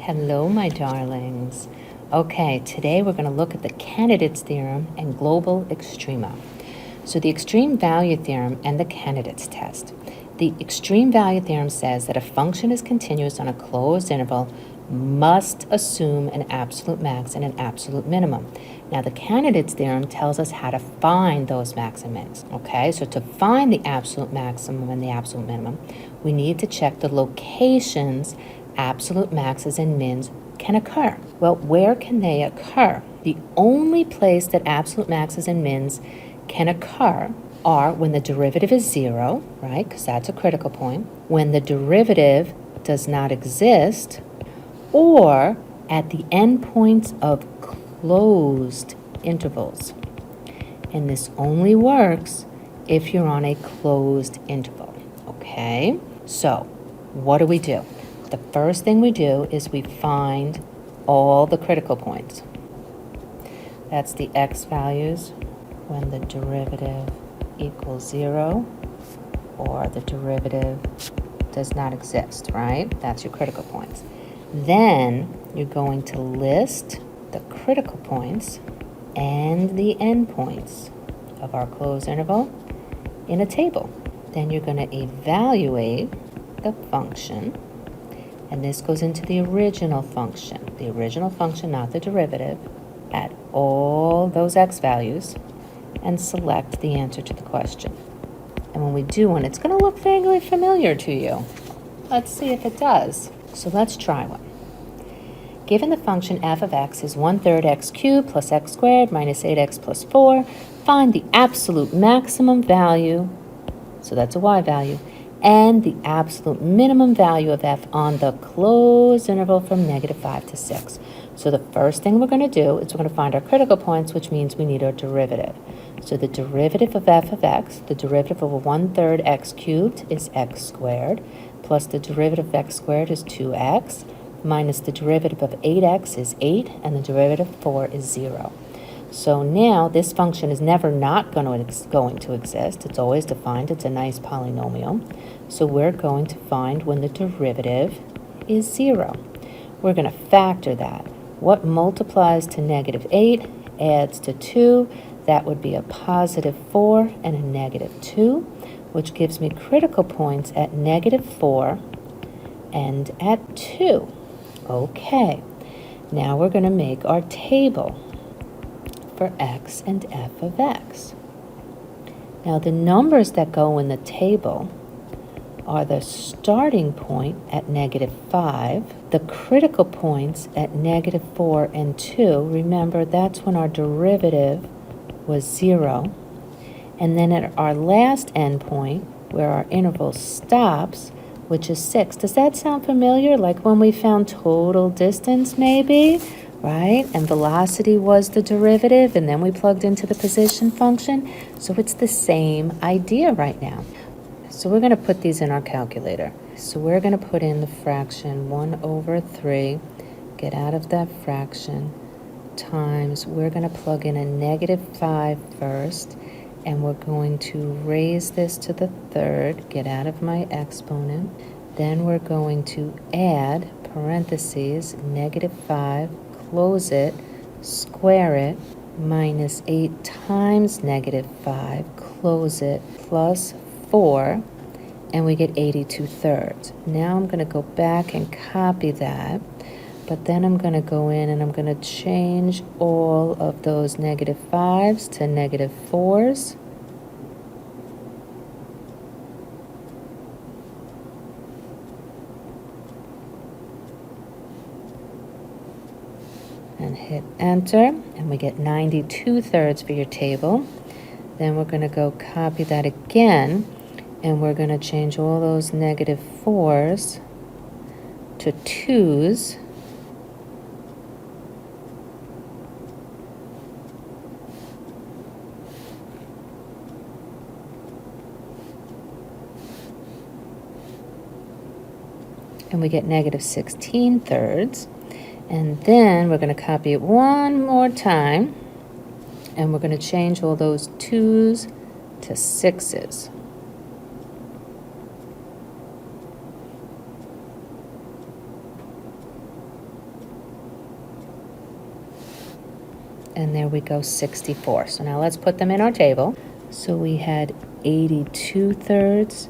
Hello, my darlings. Okay, today we're going to look at the Candidates Theorem and global extrema. So the extreme value theorem and the candidates test. The extreme value theorem says that a function is continuous on a closed interval must assume an absolute max and an absolute minimum. Now the candidates theorem tells us how to find those max and mins. Okay, so to find the absolute maximum and the absolute minimum, we need to check the locations absolute maxes and mins can occur. Well, where can they occur? The only place that absolute maxes and mins can occur are when the derivative is 0, right, because that's a critical point, when the derivative does not exist, or at the endpoints of closed intervals. And this only works if you're on a closed interval, okay? So what do? The first thing we do is we find all the critical points. That's the x values when the derivative equals 0 or the derivative does not exist, right? That's your critical points. Then you're going to list the critical points and the endpoints of our closed interval in a table. Then you're going to evaluate the function. And this goes into the original function, not the derivative, at all those x values, and select the answer to the question. And when we do one, it's going to look vaguely familiar to you. Let's see if it does. So let's try one. Given the function f of x is 1/3 x cubed plus x squared minus 8x plus 4, find the absolute maximum value, so that's a y value, and the absolute minimum value of f on the closed interval from -5 to 6. So the first thing we're going to do is we're going to find our critical points, which means we need our derivative. So the derivative of f of x, the derivative of 1/3 x cubed is x squared, plus the derivative of x squared is 2x, minus the derivative of 8x is 8, and the derivative of 4 is 0. So now this function is never not going to exist. It's always defined. It's a nice polynomial. So we're going to find when the derivative is 0. We're going to factor that. What multiplies to -8 adds to 2. That would be a +4 and a -2, which gives me critical points at -4 and at 2. Okay, now we're going to make our table for x and f of x. Now the numbers that go in the table are the starting point at -5, the critical points at -4 and 2. Remember, that's when our derivative was 0. And then at our last endpoint, where our interval stops, which is 6. Does that sound familiar? Like when we found total distance, maybe? Right? And velocity was the derivative, and then we plugged into the position function. So it's the same idea right now. So we're going to put these in our calculator. So we're going to put in the fraction 1/3, get out of that fraction, times, we're going to plug in a -5 first, and we're going to raise this to the third, get out of my exponent. Then we're going to add, parentheses, -5, close it, square it, minus 8 times -5, close it, plus 4, and we get 82/3. Now I'm going to go back and copy that, but then I'm going to go in and I'm going to change all of those -5s to -4s. And hit enter, and we get 92/3 for your table. Then we're going to go copy that again, and we're going to change all those -4s to 2s. And we get -16/3. And then we're going to copy it one more time, and we're going to change all those 2s to 6s. and there we go, 64. So now let's put them in our table. So we had 82 thirds,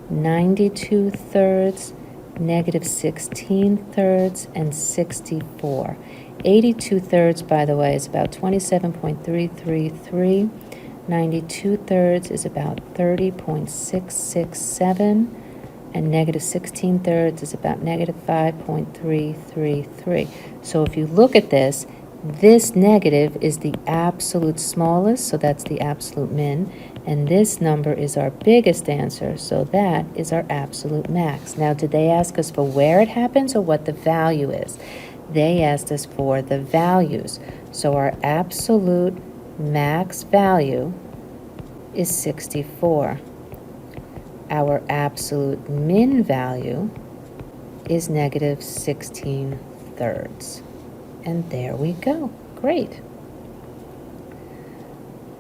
92 thirds, negative 16 thirds, and 64. 82 thirds, by the way, is about 27.333. 92 thirds is about 30.667. And negative 16 thirds is about negative 5.333. So if you look at this negative is the absolute smallest, so that's the absolute min, and this number is our biggest answer, so that is our absolute max. Now, did they ask us for where it happens or what the value is? They asked us for the values. So our absolute max value is 64. Our absolute min value is negative 16 thirds. And there we go. Great.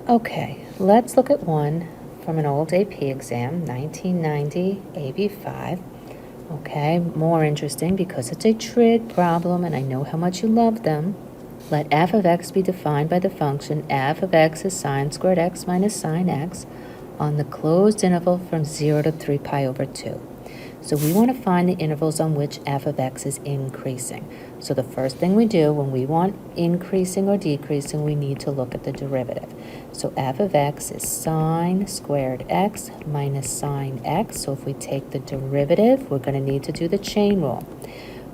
Okay, let's look at one from an old AP exam, 1990 AB5. Okay, more interesting because it's a trig problem and I know how much you love them. Let f of x be defined by the function f of x is sine squared x minus sine x on the closed interval from 0 to 3 pi over 2. So we want to find the intervals on which f of x is increasing. So the first thing we do when we want increasing or decreasing, we need to look at the derivative. So f of x is sine squared x minus sine x. So if we take the derivative, we're going to need to do the chain rule.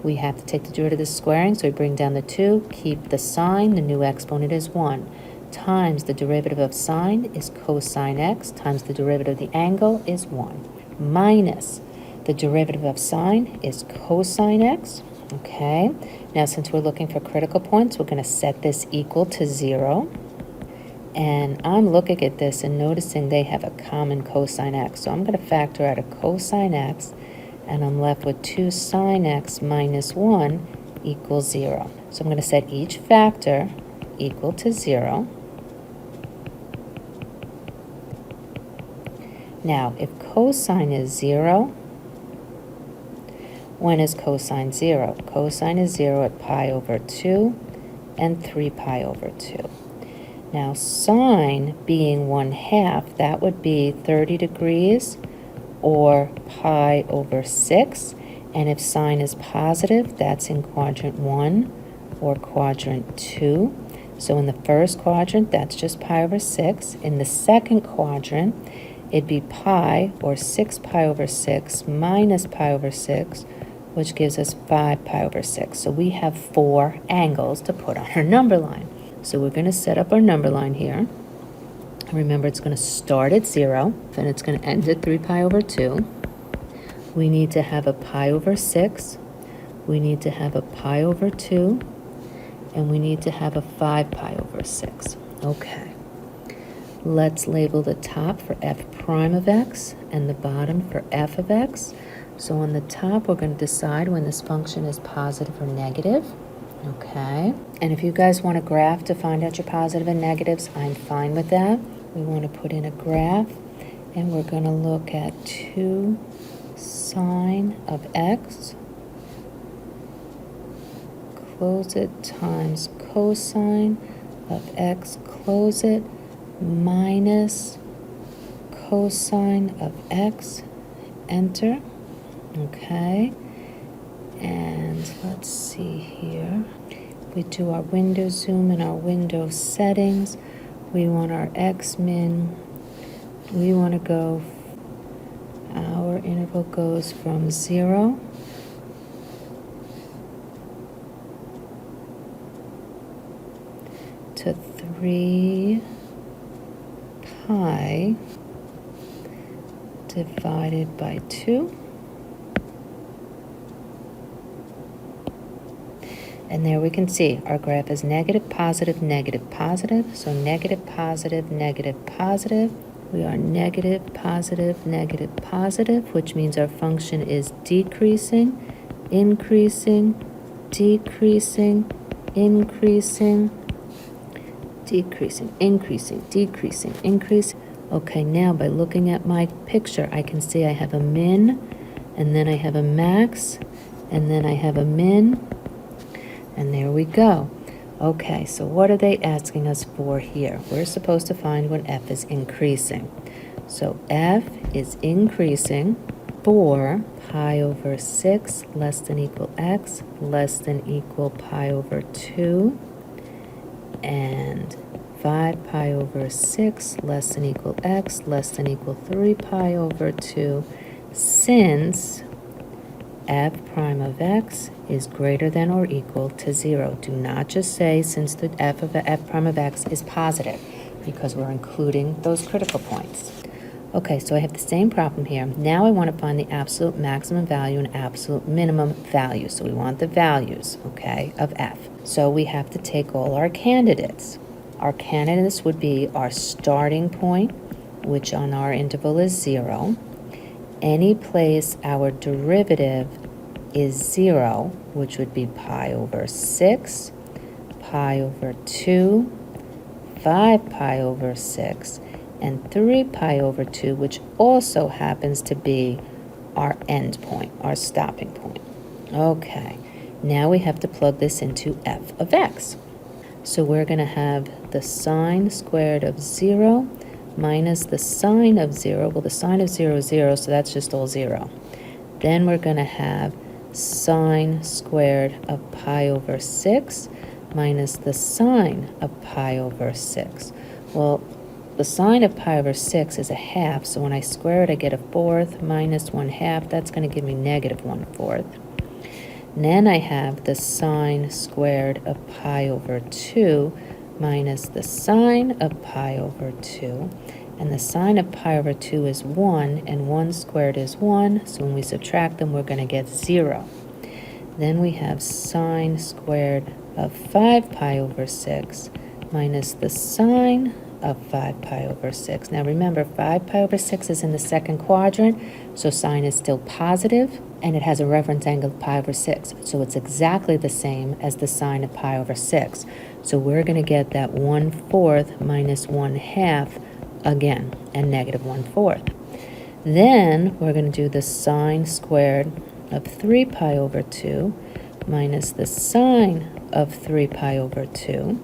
We have to take the derivative of squaring, so we bring down the 2, keep the sine, the new exponent is 1. Times the derivative of sine is cosine x, times the derivative of the angle is 1. Minus the derivative of sine is cosine x. Okay, now since we're looking for critical points, we're going to set this equal to 0. And I'm looking at this and noticing they have a common cosine x. So I'm going to factor out a cosine x, and I'm left with 2 sine x minus 1 equals 0. So I'm going to set each factor equal to 0. Now, if cosine is 0, when is cosine 0? Cosine is 0 at pi over 2 and 3 pi over 2. Now, sine being 1/2, that would be 30 degrees or pi over 6. And if sine is positive, that's in quadrant 1 or quadrant 2. So in the first quadrant, that's just pi over 6. In the second quadrant, it'd be pi or 6 pi over 6 minus pi over 6, which gives us 5 pi over 6. So we have 4 angles to put on our number line. So we're going to set up our number line here. Remember, it's going to start at 0, and it's going to end at 3 pi over 2. We need to have a pi over 6. We need to have a pi over 2. And we need to have a 5 pi over 6. Okay. Let's label the top for f prime of x and the bottom for f of x. So on the top, we're going to decide when this function is positive or negative. Okay. And if you guys want a graph to find out your positive and negatives, I'm fine with that. We want to put in a graph, and we're going to look at 2 sine of x, close it, times cosine of x, close it, minus cosine of x, enter. Okay, and let's see here. We do our window zoom and our window settings. We want our x min. We want to go, our interval goes from 0 to 3 pi divided by 2. And there we can see our graph is negative, positive, negative, positive. So negative, positive, negative, positive. We are negative, positive, negative, positive, which means our function is decreasing, increasing, decreasing, increasing, decreasing, increasing, decreasing, increasing. Okay, now by looking at my picture, I can see I have a min, and then I have a max, and then I have a min, and there we go. Okay, so what are they asking us for here? We're supposed to find when f is increasing. So f is increasing for pi over 6 less than equal x less than equal pi over 2 and 5 pi over 6 less than equal x less than equal 3 pi over 2 since f prime of x is greater than or equal to 0. Do not just say since the f of f prime of x is positive, because we're including those critical points. Okay, so I have the same problem here. Now I want to find the absolute maximum value and absolute minimum value. So we want the values, okay, of f. So we have to take all our candidates. Our candidates would be our starting point, which on our interval is 0. Any place our derivative is 0, which would be pi over 6, pi over 2, 5 pi over 6, and 3 pi over 2, which also happens to be our end point, our stopping point. Okay, now we have to plug this into f of x. So we're going to have the sine squared of 0 minus the sine of 0. Well, the sine of 0 is 0, so that's just all 0. Then we're going to have sine squared of pi over 6 minus the sine of pi over 6. Well, the sine of pi over 6 is a half, so when I square it, I get a fourth minus 1/2. That's going to give me negative 1/4. And then I have the sine squared of pi over 2 minus the sine of pi over 2. And the sine of pi over 2 is 1, and 1 squared is 1, so when we subtract them, we're going to get 0. Then we have sine squared of 5 pi over 6 minus the sine of 5 pi over 6. Now remember, 5 pi over 6 is in the second quadrant, so sine is still positive, and it has a reference angle of pi over 6. So it's exactly the same as the sine of pi over 6. So we're going to get that 1/4 minus 1/2 again, and negative 1/4. Then we're going to do the sine squared of 3 pi over 2 minus the sine of 3 pi over 2.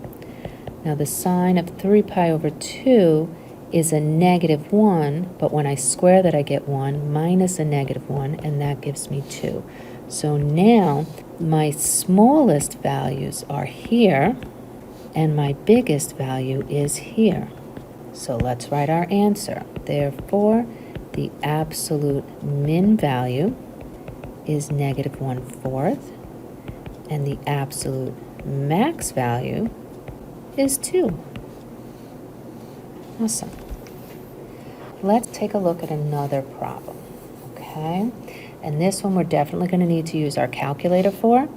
Now the sine of 3 pi over 2 is a negative 1, but when I square that I get 1 minus a negative 1, and that gives me 2. So now my smallest values are here, and my biggest value is here. So let's write our answer. Therefore, the absolute min value is negative 1/4, and the absolute max value is 2. Awesome. Let's take a look at another problem, okay? And this one we're definitely going to need to use our calculator for.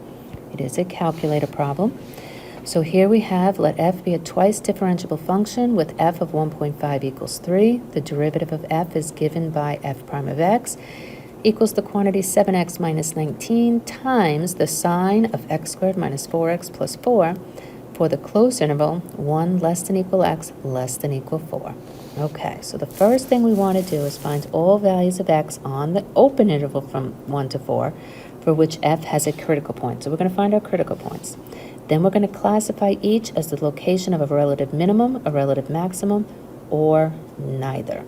It is a calculator problem. So here we have, let f be a twice differentiable function with f of 1.5 equals 3. The derivative of f is given by f prime of x equals the quantity 7x minus 19 times the sine of x squared minus 4x plus 4 for the closed interval 1 less than equal x less than equal 4. Okay, so the first thing we want to do is find all values of x on the open interval from 1 to 4 for which f has a critical point. So we're going to find our critical points. Then we're going to classify each as the location of a relative minimum, a relative maximum, or neither.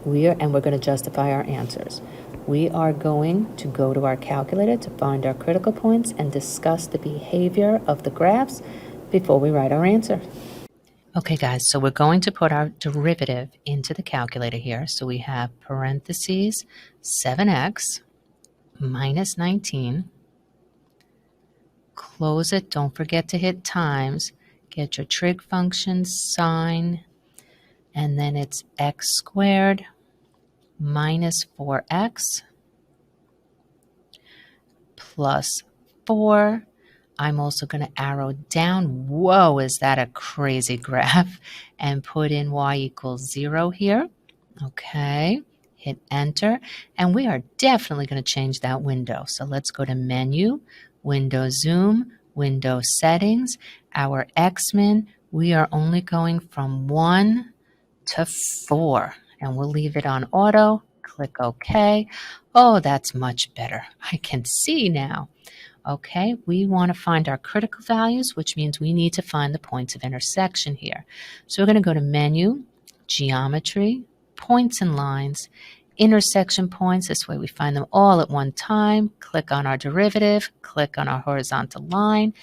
We're going to justify our answers. We are going to go to our calculator to find our critical points and discuss the behavior of the graphs before we write our answer. Okay, guys, so we're going to put our derivative into the calculator here. So we have parentheses 7x minus 19. Close it. Don't forget to hit times. Get your trig function, sine, and then it's x squared minus 4x plus 4. I'm also going to arrow down. Whoa, is that a crazy graph? And put in y equals 0 here. Okay, hit enter. And we are definitely going to change that window. So let's go to menu, window zoom, window settings. Our X-min, we are only going from 1 to 4. And we'll leave it on auto. Click OK. Oh, that's much better. I can see now. Okay, we want to find our critical values, which means we need to find the points of intersection here. So we're going to go to Menu, Geometry, Points and Lines, Intersection Points. This way we find them all at one time. Click on our derivative, click on our horizontal line,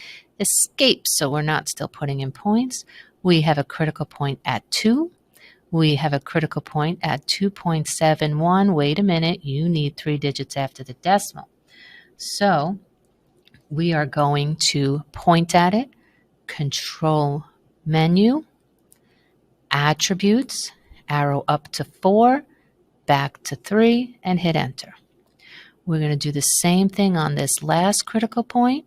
Escape so we're not still putting in points. We have a critical point at 2. We have a critical point at 2.71. Wait a minute, you need 3 digits after the decimal. So we are going to point at it, Control Menu, Attributes, arrow up to 4, back to 3, and hit Enter. We're going to do the same thing on this last critical point.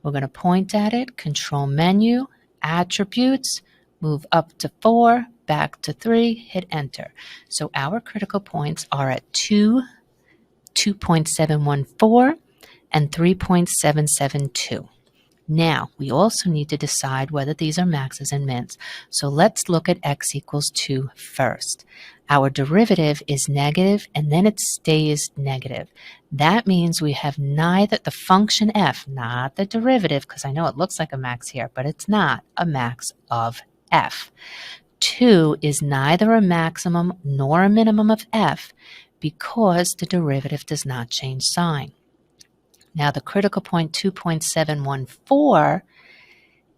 We're going to point at it, Control Menu, Attributes, move up to 4, back to 3, hit Enter. So our critical points are at 2, 2.714, and 3.772. Now, we also need to decide whether these are maxes and mins. So let's look at x equals 2 first. Our derivative is negative, and then it stays negative. That means we have neither the function f, not the derivative, because I know it looks like a max here, but it's not a max of f. 2 is neither a maximum nor a minimum of f because the derivative does not change sign. Now, the critical point 2.714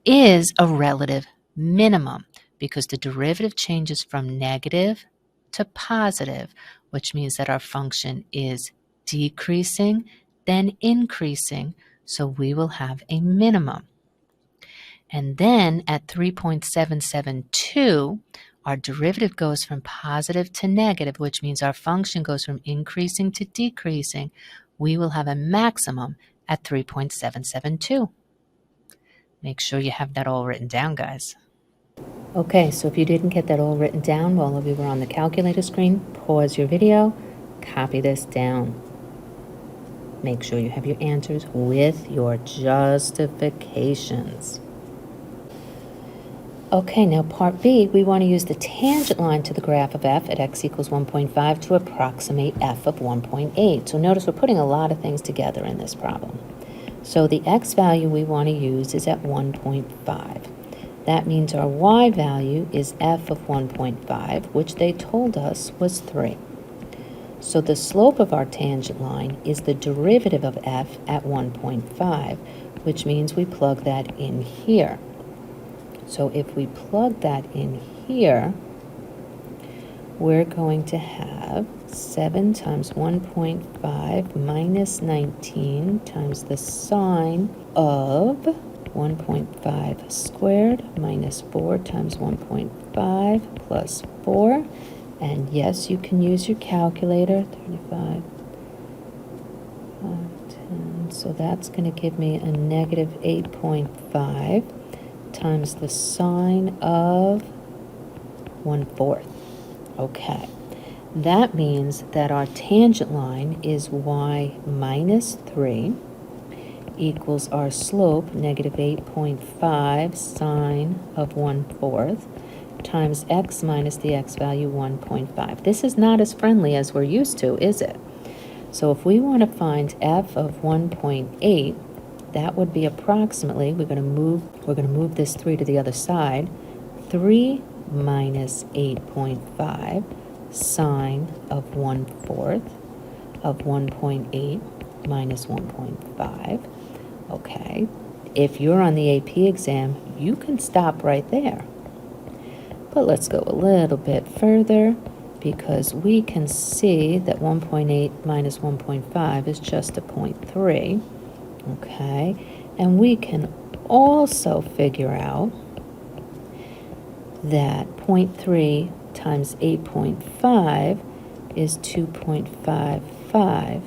is a relative minimum because the derivative changes from negative to positive, which means that our function is decreasing, then increasing, so we will have a minimum. And then at 3.772, our derivative goes from positive to negative, which means our function goes from increasing to decreasing. We will have a maximum at 3.772. Make sure you have that all written down, guys. Okay, so if you didn't get that all written down while we were on the calculator screen, pause your video, copy this down. Make sure you have your answers with your justifications. Okay, now part B, we want to use the tangent line to the graph of f at x equals 1.5 to approximate f of 1.8. So notice we're putting a lot of things together in this problem. So the x value we want to use is at 1.5. That means our y value is f of 1.5, which they told us was 3. So the slope of our tangent line is the derivative of f at 1.5, which means we plug that in here. So if we plug that in here, we're going to have 7 times 1.5 minus 19 times the sine of 1.5 squared minus 4 times 1.5 plus 4. And yes, you can use your calculator, 35, 10. So that's going to give me a negative 8.5 times the sine of 1/4. Okay, that means that our tangent line is y minus 3 equals our slope, negative 8.5 sine of 1/4 times x minus the x value 1.5. This is not as friendly as we're used to, is it? So if we want to find f of 1.8, that would be approximately, we're going to move this 3 to the other side, 3 minus 8.5 sine of 1/4 of 1.8 minus 1.5. Okay, if you're on the AP exam, you can stop right there. But let's go a little bit further because we can see that 1.8 minus 1.5 is just a 0.3. Okay, and we can also figure out that 0.3 times 8.5 is 2.55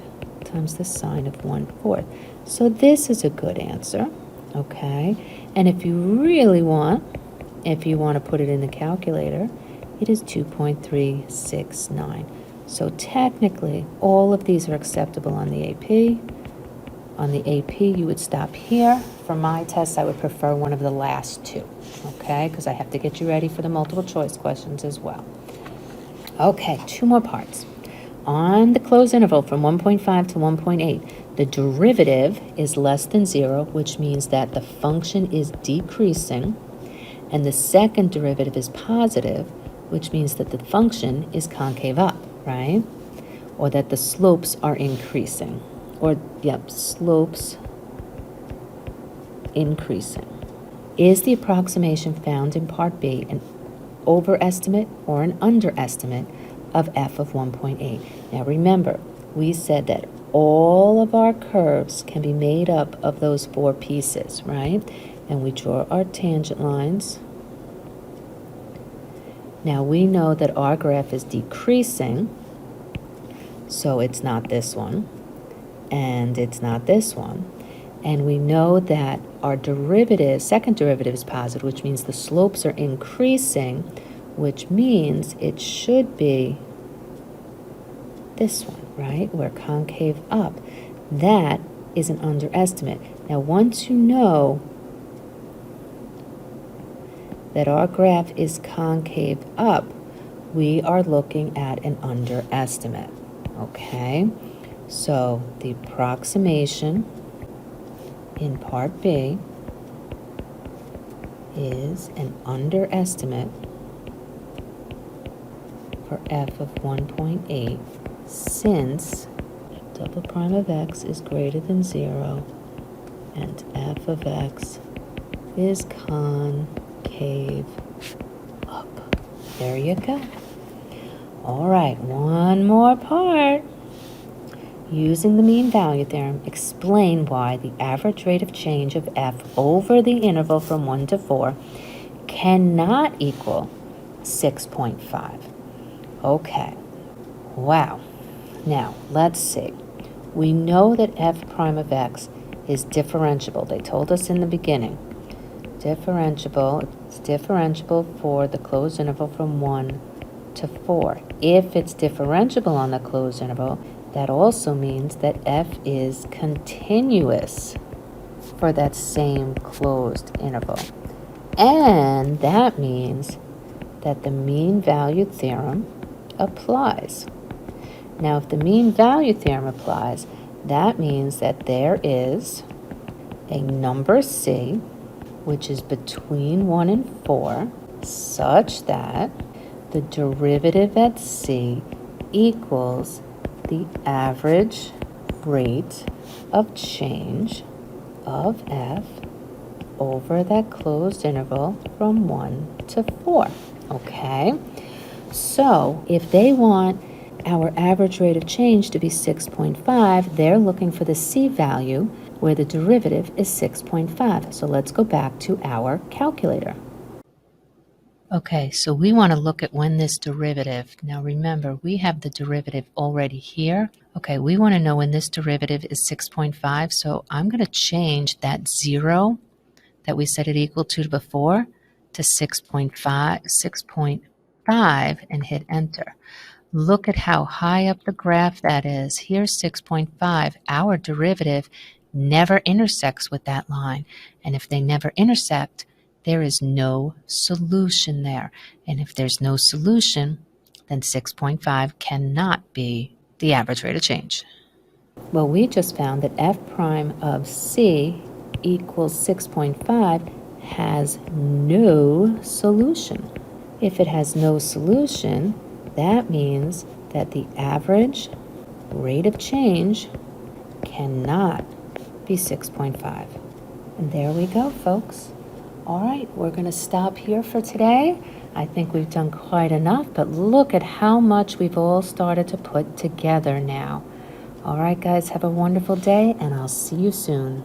times the sine of 1/4. So this is a good answer, okay? And if you really want, if you want to put it in the calculator, it is 2.369. So technically, all of these are acceptable on the AP. On the AP, you would stop here. For my test, I would prefer one of the last two, okay? Because I have to get you ready for the multiple choice questions as well. Okay, 2 more parts. On the closed interval from 1.5 to 1.8, The derivative is less than 0, which means that the function is decreasing, and the second derivative is positive, which means that the function is concave up, right? Or that the slopes are increasing. Or, yep, slopes increasing. Is the approximation found in part B an overestimate or an underestimate of f of 1.8? Now remember, we said that all of our curves can be made up of those 4 pieces, right? And we draw our tangent lines. Now we know that our graph is decreasing, so it's not this one, and it's not this one. And we know that our derivative, second derivative is positive, which means the slopes are increasing, which means it should be this one, right? We're concave up. That is an underestimate. Now, once you know that our graph is concave up, we are looking at an underestimate, okay? So the approximation in part B is an underestimate for f of 1.8 since double prime of x is greater than 0 and f of x is concave up. There you go. All right, one more part. Using the mean value theorem, explain why the average rate of change of f over the interval from 1 to 4 cannot equal 6.5. Okay, wow. Now, let's see. We know that f prime of x is differentiable. They told us in the beginning. Differentiable, it's differentiable for the closed interval from 1 to 4. If it's differentiable on the closed interval, that also means that f is continuous for that same closed interval. And that means that the mean value theorem applies. Now, if the mean value theorem applies, that means that there is a number c, which is between 1 and 4, such that the derivative at c equals the average rate of change of f over that closed interval from 1 to 4, okay? So if they want our average rate of change to be 6.5, they're looking for the c value where the derivative is 6.5. So let's go back to our calculator. Okay, so we want to look at when this derivative, now remember, we have the derivative already here. Okay, we want to know when this derivative is 6.5, so I'm going to change that 0 that we set it equal to before to 6.5 and hit enter. Look at how high up the graph that is. Here's 6.5. Our derivative never intersects with that line, and if they never intersect, there is no solution there. And if there's no solution, then 6.5 cannot be the average rate of change. Well, we just found that f prime of c equals 6.5 has no solution. If it has no solution, that means that the average rate of change cannot be 6.5. And there we go, folks. All right, we're going to stop here for today. I think we've done quite enough, but look at how much we've all started to put together now. All right, guys, have a wonderful day, and I'll see you soon.